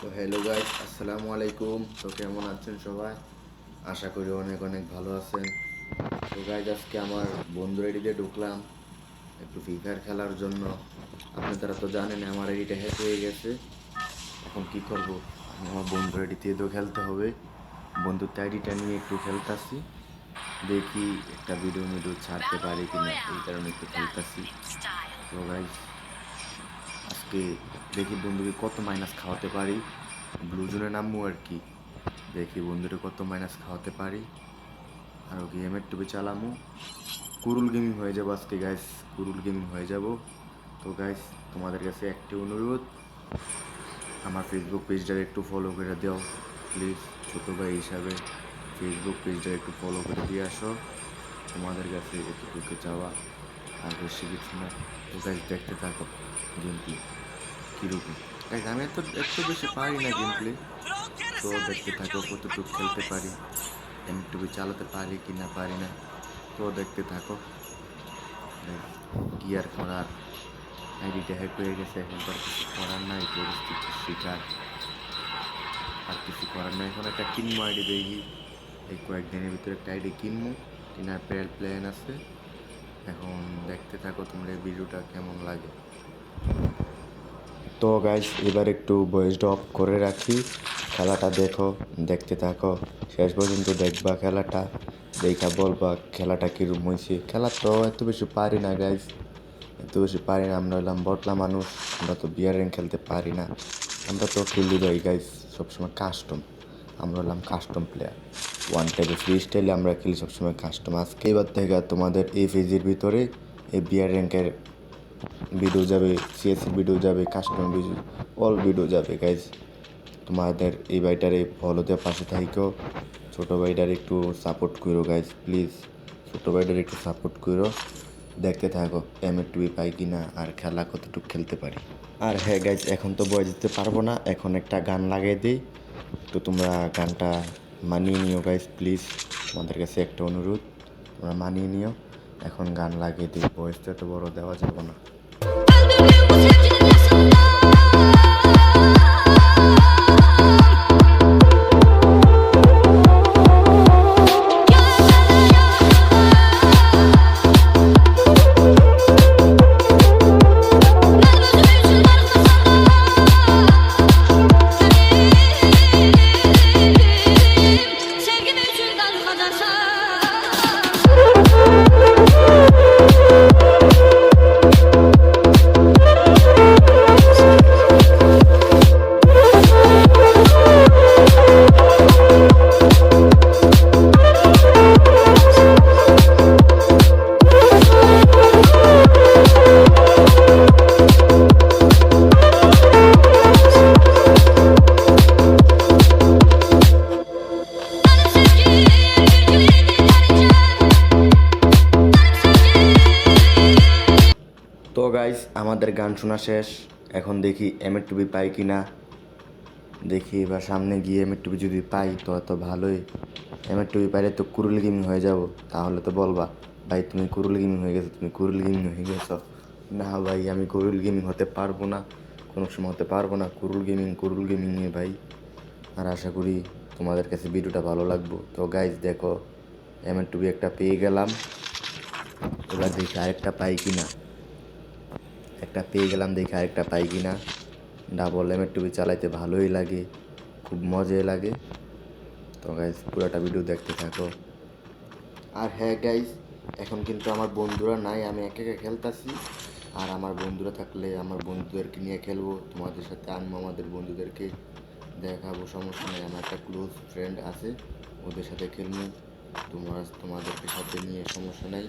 তো hello guys, আসসালামু আলাইকুম। তো কেমন আছেন সবাই? আশা করি অনেক অনেক ভালো আছেন। তো গাইস, আজকে আমার বন্ধুর আইডিতে ঢুকলাম একটু ফ্রি ফায়ার খেলার জন্য। আপনারা তো জানেন আমার আইডিটা হ্যাক হয়ে গেছে। এখন কি করব? আমি আমার বন্ধুর আইডিতে তো খেলতে হবে। বন্ধুর আইডিটা নিয়ে একটু খেলতাছি, দেখি একটা ভিডিও ছাড়তে পারি কিনা, এই কারণে একটু খেলতাছি। তো গাইস, আজকে দেখি বন্ধুকে কত মাইনাস খাওয়াতে পারি। ব্লু জোনে নামবো আর কি। দেখি বন্ধুরে কত মাইনাস খাওয়াতে পারি। আর গেমের টুপি চালামু, কুরুল গেমিং হয়ে যাবো আজকে গাইস, কুরুল গেমিং হয়ে যাব। তো গাইস, তোমাদের কাছে একটি অনুরোধ, আমার ফেসবুক পেজটাকে একটু ফলো করে দাও প্লিজ। ছোটো ভাই হিসাবে ফেসবুক পেজটা একটু ফলো করে দিয়ে আসো, তোমাদের কাছে এতটুকু চাওয়া, আর বেশি কিছু না। তো গাইস, দেখতে থাকো গেম প্লে কীরকম। গাইস, আমি এত বেশি পারি না গেম প্লে। তো দেখতে থাকো কতটুকু খেলতে পারি, এমটিভি চালাতে পারি কি না পারি না। তো দেখতে থাকো। কি আর করার, আইডিটা হ্যাক হয়ে গেছে, এখন তো আর কিছু করার নাই, পরিস্থিতির শিকার। আর কিছু করার নাই, এখন একটা কিনবো আইডি। দেখি এই কয়েকদিনের ভিতরে একটা আইডি কিনবো, কেনার প্ল্যান আছে। এখন দেখতে থাকো তোমরা এই ভিডিওটা কেমন লাগে। তো গাইস, এবার একটু ভয়েসটা অফ করে রাখি, খেলাটা দেখো, দেখতে থাকো, শেষ পর্যন্ত দেখবা খেলাটা, দেখা বলবা খেলাটা কীরকম হয়েছে। খেলা তো এত বেশি পারি না গাইস, এত বেশি পারি না। আমরা হলাম বটলা মানুষ, আমরা তো বিয়ার র্যাঙ্ক খেলতে পারি না। আমরা তো খেলি ভাই গাইস সবসময় কাস্টম, আমরা হলাম কাস্টম প্লেয়ার। ওয়ান টাইপে ফ্রি স্টাইলে আমরা খেলি সবসময় কাস্টম। আজকে এবার থেকে তোমাদের এই ফেজের ভিতরে এই বিয়ার র্যাঙ্কের ভিডিও যাবে, সিএসসি ভিডিও যাবে, কাস্টম ভিডিও, অল ভিডিও যাবে গাইজ। তোমাদের এই ভাইটারে ফলো দিয়ে পাশে থাইকেও, ছোটো ভাইটার একটু সাপোর্ট করো গাইজ প্লিজ, ছোটো ভাইটার একটু সাপোর্ট করো। দেখতে থাকো এমএর টুবি পাই কি না, আর খেলা কতটুকু খেলতে পারি। আর হ্যাঁ গাইজ, এখন তো বয় দিতে পারবো না, এখন একটা গান লাগিয়ে দিই, তো তোমরা গানটা মানিয়ে নিও গাইজ প্লিজ, তোমাদের কাছে একটা অনুরোধ, তোমরা মানিয়ে নিও। এখন গান লাগিয়ে দিই, ভয়েসটা তো বড় দেওয়া যাবে না। তো গাইস, আমাদের গান শোনা শেষ, এখন দেখি এমএর টুবি পাই কি না। দেখি এবার সামনে গিয়ে এমএর টুবি যদি পাই তো ভালোই। এমএর টুবি পাইলে তো কুরুল গেমিং হয়ে যাব, তাহলে তো বলবা ভাই তুমি কুরুল গেমিং হয়ে গেছো, তুমি কুরুল গেমিং হয়ে গেছো। না ভাই, আমি কুরুল গেমিং হতে পারবো না, কোনো সময় হতে পারবো না কুরুল গেমিংয়ে ভাই। আর আশা করি তোমাদের কাছে ভিডিওটা ভালো লাগবো। তো গাইজ দেখো, এমএর টুবি একটা পেয়ে গেলাম, এবার দেখি আরেকটা পাই কি না। একটা পেয়ে গেলাম, দেখি আরেকটা পাই কি না। ডাবল এমএর টুবি চালাইতে ভালোই লাগে, খুব মজাই লাগে। তো গাইজ, পুরোটা ভিডিও দেখতে থাকো। আর হ্যাঁ গাইজ, এখন কিন্তু আমার বন্ধুরা নাই, আমি একা একা খেলতেছি। আর আমার বন্ধুরা থাকলে আমার বন্ধুদেরকে নিয়ে খেলবো, তোমাদের সাথে আনবো, আমাদের বন্ধুদেরকে দেখাবো, সমস্যা নেই। আমার একটা ক্লোজ ফ্রেন্ড আছে, ওদের সাথে খেলবো, তোমাদেরকে সাথে নিয়ে সমস্যা নেই।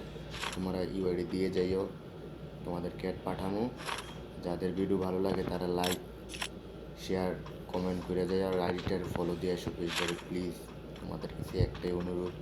তোমরা ইউআইডি দিয়ে যাইও, তোমাদের ক্যাট পাঠামো। যাদের ভিডিও ভালো লাগে তারা লাইক শেয়ার কমেন্ট করে যায়, আর আইডিটার ফলো দিয়ে আসো পেজটারে প্লিজ, তোমাদের কাছে একটাই অনুরোধ।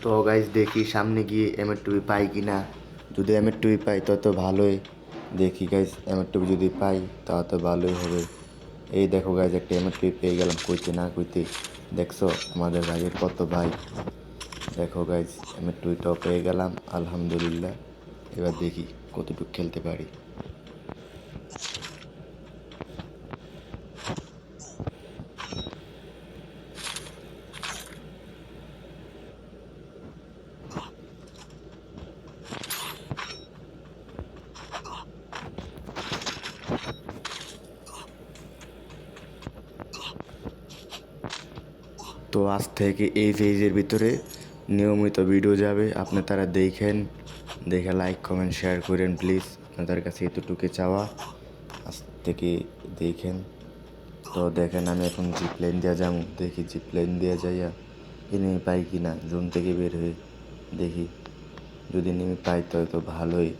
তো গাইজ দেখি সামনে গিয়ে এমএর টুবি পাই কি না। যদি এমএর টুবি পাই তত ভালোই। দেখি গাইজ এমএর টুবি যদি পাই তা তো ভালোই হবে। এই দেখো গাইজ একটা এমএর টুবি পেয়ে গেলাম কইতে না কইতে। দেখছো আমাদের ভাইয়ের কত ভাই। দেখো গাইজ এমএর টুবিটাও পেয়ে গেলাম আলহামদুলিল্লাহ। এবার দেখি কতটুকু খেলতে পারি। তো আজ থেকে এই পেজের ভিতরে নিয়মিত ভিডিও যাবে, আপনারা দেখেন, দেখে লাইক কমেন্ট শেয়ার করেন প্লিজ। আপনাদের কাছে এতটুকু চাওয়া, আজ থেকে দেখেন। তো দেখেন আমি এখন জিপ লাইন দিয়ে যাবো, দেখি জিপ লাইন দিয়ে যাইয়া এনিমি পাই কি না। জোন থেকে বের হয়ে দেখি, যদি এনিমি পাই তো ভালোই,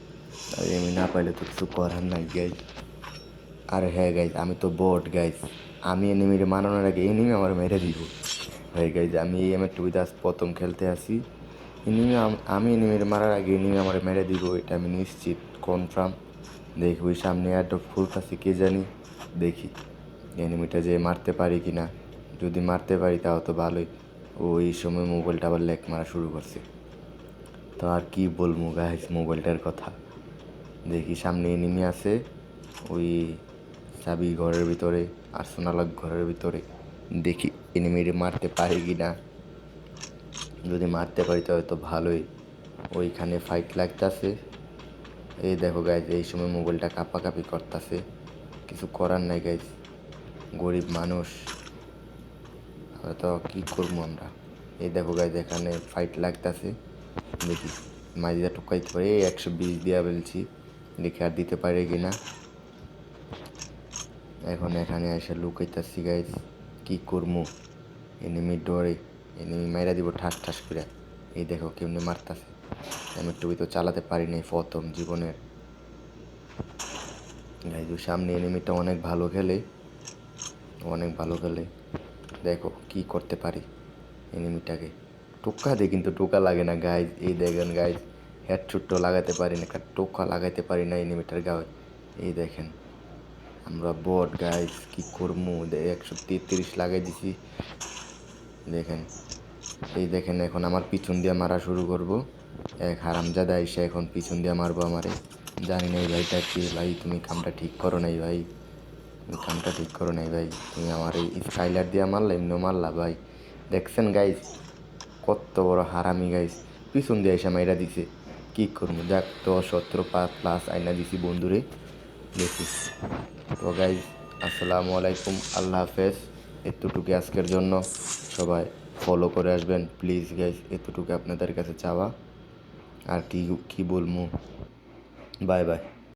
আর এনিমি না পাইলে তো কিছু করার নাই গাইজ। আর হ্যাঁ গাইজ, আমি তো বট গাইজ, আমি এনিমির মারানোর আগে এনিমি আমার মেরে দিব। হ্যাঁ গাইজ, আমি এই এমএর টুবিতে আজ প্রথম খেলতে আসি। এনিমি আমি এনিমির মারার আগে এনিমি আমার মেরে দিব, এটা আমি নিশ্চিত কনফার্ম। দেখি ওই সামনে একটা ফুলতাছি কে জানি, দেখি এনিমিটা যে মারতে পারি কি না। যদি মারতে পারি তাও তো ভালোই। ওই সময় মোবাইলটা আবার ল্যাক মারা শুরু করছে। তো আর কি বলবো গাইজ মোবাইলটার কথা। দেখি সামনে এনিমি আছে ওই চাবি ঘরের ভিতরে, আর্সেনাল ঘরের ভিতরে। দেখি এনিমিরে মারতে পারি কি না। যদি মারতে পারি তবে তো ভালোই। ওইখানে ফাইট লাগতেছে। এই দেখো গাইজ, এই সময় মোবাইলটা কাঁপাকাঁপি করতেছে, কিছু করার নাই গাইজ, গরিব মানুষ, আমরা তো কী করবো আমরা। এই দেখো গাইজ এখানে ফাইট লাগতেছে, দেখি মাইজা টুকাইতে পারে। এই 120 দিয়া বলছি, দেখি আর দিতে পারে কি না। এখন এখানে এসে লুকাইতেছি গাইজ, কী করবো। এনিমি ডরে, এনিমি মাইরা দিব ঠাস ঠাস করে। এই দেখো কেমনি মারতাছে। আমি টুবি তো চালাতে পারি নাই প্রথম জীবনের গাইজ। সামনে এনিমিটা অনেক ভালো খেলে, অনেক ভালো খেলে। দেখো কি করতে পারি এনিমিটাকে। টোকা দেয় কিন্তু টোকা লাগে না গাইজ। এই দেখেন গাইজ, হেডশট লাগাতে পারি না, টোকা লাগাইতে পারি না এনিমিটার গায়ে। এই দেখেন আমরা বট গাইজ, কি করবো। 133 লাগাই দিছি। দেখেন, এই দেখেন এখন আমার পিছন দিয়ে মারা শুরু করব। এক হারামজাদা এসে এখন পিছন দিয়ে মারবো আমারে। জানি না এই ভাইটা কি। ভাই তুমি কামটা ঠিক করো নাই ভাই, তুমি কামটা ঠিক করো নাই ভাই। তুমি আমার এই স্কাইলার দিয়ে মারলা, এমনিও মারলা ভাই। দেখছেন গাইজ কত বড় হারামি গাইজ, পিছন দিয়ে এসে মাইরা দিছে। কী করবো, যাক তো 17+ আইনা দিছি বন্ধুরে। দেখি তো গাইজ, আসসালামু আলাইকুম, আল্লাহ হাফেজ। এতটুকু আজকের জন্য, সবাই ফলো করে আসবেন প্লিজ গাইজ, এতটুকু আপনাদের কাছে চাওয়া। আর কি বলবো, বাই বাই।